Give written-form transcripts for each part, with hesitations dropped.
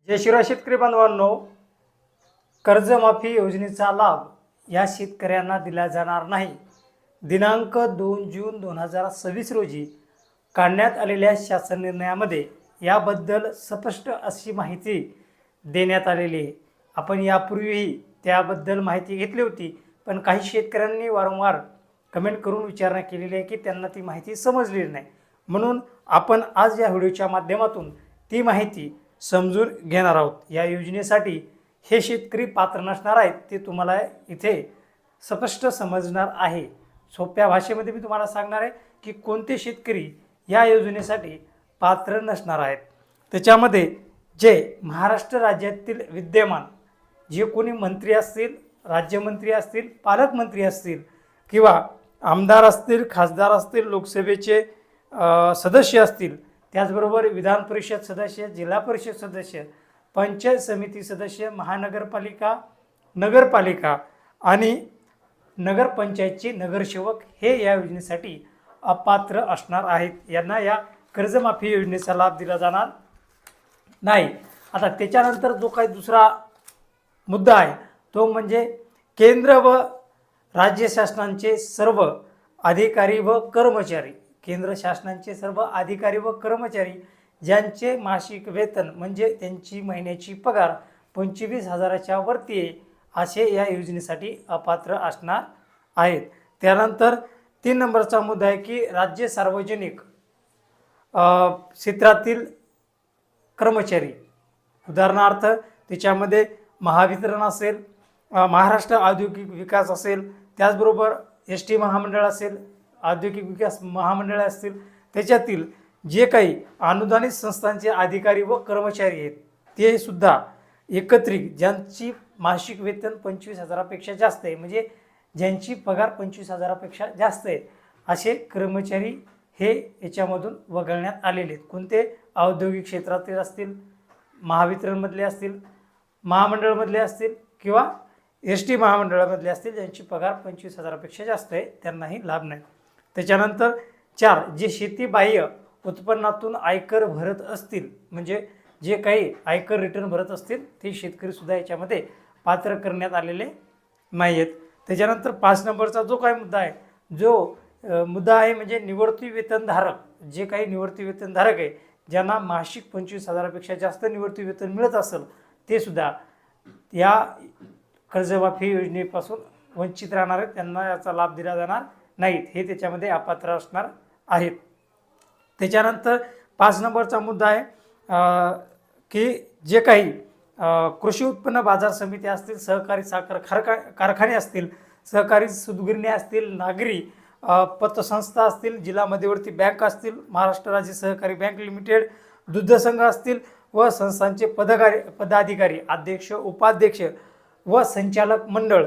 जय शिवराय शेतकरी बांधवांनो, कर्जमाफी योजनेचा लाभ या शेतकऱ्यांना दिला जाणार नाही। दिनांक 2 जून 2026 रोजी काढण्यात आलेल्या शासन निर्णयामध्ये याबद्दल स्पष्ट अशी माहिती देण्यात आलेली आहे। आपण यापूर्वीही त्याबद्दल माहिती घेतली होती, पण काही शेतकऱ्यांनी वारंवार कमेंट करून विचारणा केलेली आहे की त्यांना ती माहिती समजलेली नाही। म्हणून आपण आज या व्हिडिओच्या माध्यमातून ती माहिती समजून घेणार आहोत। या योजनेसाठी हे शेतकरी पात्र नसणार आहेत ते तुम्हाला इथे स्पष्ट समजणार आहे। सोप्या भाषेमध्ये मी तुम्हाला सांगणार आहे की कोणते शेतकरी या योजनेसाठी पात्र नसणार आहेत। त्याच्यामध्ये जे महाराष्ट्र राज्यातील विद्यमान जे कोणी मंत्री असतील, राज्यमंत्री असतील, पालकमंत्री असतील किंवा आमदार असतील, खासदार असतील, लोकसभेचे सदस्य असतील, त्याचबरोबर विधान परिषद सदस्य, जिल्हा परिषद सदस्य, पंचायत समिती सदस्य, महानगरपालिका, नगरपालिका आणि नगरपंचायतचे नगरसेवक हे या योजनेसाठी अपात्र असणार आहेत। यांना या कर्जमाफी योजनेचा लाभ दिला जाणार नाही। आता त्याच्यानंतर जो काही दुसरा मुद्दा आहे तो म्हणजे केंद्र व राज्य शासनाचे सर्व अधिकारी व कर्मचारी, केंद्र शासनाचे सर्व अधिकारी व कर्मचारी ज्यांचे मासिक वेतन म्हणजे त्यांची महिन्याची पगार 25,000च्या वरती आहे, असे या योजनेसाठी अपात्र असणार आहेत। त्यानंतर 3 नंबरचा मुद्दा आहे की राज्य सार्वजनिक क्षेत्रातील कर्मचारी, उदाहरणार्थ त्याच्यामध्ये महावितरण असेल, महाराष्ट्र औद्योगिक विकास असेल, त्याचबरोबर एस.टी. महामंडळ असेल, औद्योगिक विकास महामंडळ असतील, त्याच्यातील जे काही अनुदानित संस्थांचे अधिकारी व कर्मचारी आहेत ते सुद्धा एकत्रित ज्यांची मासिक वेतन 25,000पेक्षा जास्त आहे, म्हणजे ज्यांची पगार 25,000पेक्षा जास्त आहे, असे कर्मचारी हे याच्यामधून वगळण्यात आलेले आहेत। कोणते? औद्योगिक क्षेत्रातील असतील, महावितरणमधले असतील, महामंडळमधले असतील किंवा एस.टी. महामंडळामधले असतील, ज्यांची पगार 25,000पेक्षा जास्त आहे त्यांनाही लाभ नाही। त्याच्यानंतर 4, जे शेतीबाह्य उत्पन्नातून आयकर भरत असतील, म्हणजे जे काही आयकर रिटर्न भरत असतील ते शेतकरीसुद्धा याच्यामध्ये पात्र करण्यात आलेले नाही आहेत। त्याच्यानंतर 5 नंबरचा जो काही मुद्दा आहे, जो मुद्दा आहे म्हणजे निवृत्ती वेतनधारक, जे काही निवृत्ती वेतनधारक आहे ज्यांना मासिक 25,000पेक्षा जास्त निवृत्ती वेतन मिळत असेल ते सुद्धा या कर्जमाफी योजनेपासून वंचित राहणार आहेत, त्यांना याचा लाभ दिला जाणार नाहीत, हे त्याच्यामध्ये अपात्र असणार आहेत। त्याच्यानंतर 5 नंबरचा मुद्दा आहे की जे काही कृषी उत्पन्न बाजार समिती असतील, सहकारी साखर कारखाने असतील, सहकारी सूतगिरणी असतील, नागरी पतसंस्था असतील, जिल्हा मध्यवर्ती बँक असतील, महाराष्ट्र राज्य सहकारी बँक लिमिटेड, दुग्ध संघ असतील व संस्थांचे पदाधिकारी, अध्यक्ष, उपाध्यक्ष व संचालक मंडळ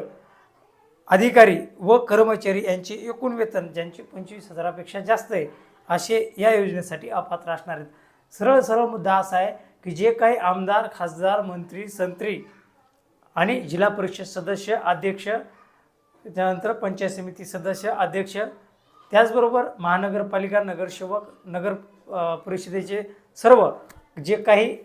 अधिकारी व कर्मचारी यांचे एकूण वेतन ज्यांचे 25,000पेक्षा जास्त आहे असे या योजनेसाठी अपात्र असणार आहेत। सरळ मुद्दा असा आहे की जे काही आमदार, खासदार, मंत्री, संत्री आणि जिल्हा परिषद सदस्य, अध्यक्ष, त्यानंतर पंचायत समिती सदस्य, अध्यक्ष, त्याचबरोबर महानगरपालिका, नगरसेवक, नगर परिषदेचे सर्व जे काही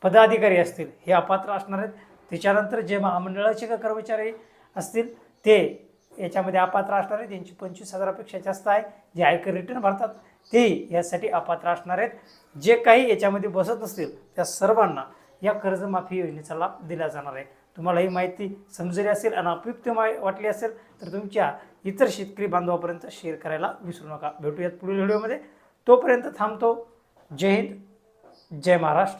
पदाधिकारी असतील हे अपात्र असणार आहेत। त्याच्यानंतर जे महामंडळाचे कर्मचारी असतील ते याच्यामध्ये अपात्र असणार आहेत, ज्यांची 25,000पेक्षा जास्त आहे, जे आयकर रिटर्न भरतात तेही यासाठी अपात्र असणार आहेत। जे काही याच्यामध्ये बसत असतील त्या सर्वांना या कर्जमाफी योजनेचा लाभ दिला जाणार आहे। तुम्हाला ही माहिती समजली असेल आणि उपयुक्त वाटली असेल तर तुमच्या इतर शेतकरी बांधवापर्यंत शेअर करायला विसरू नका। भेटूयात पुढील व्हिडिओमध्ये, तोपर्यंत थांबतो। जय हिंद, जय महाराष्ट्र।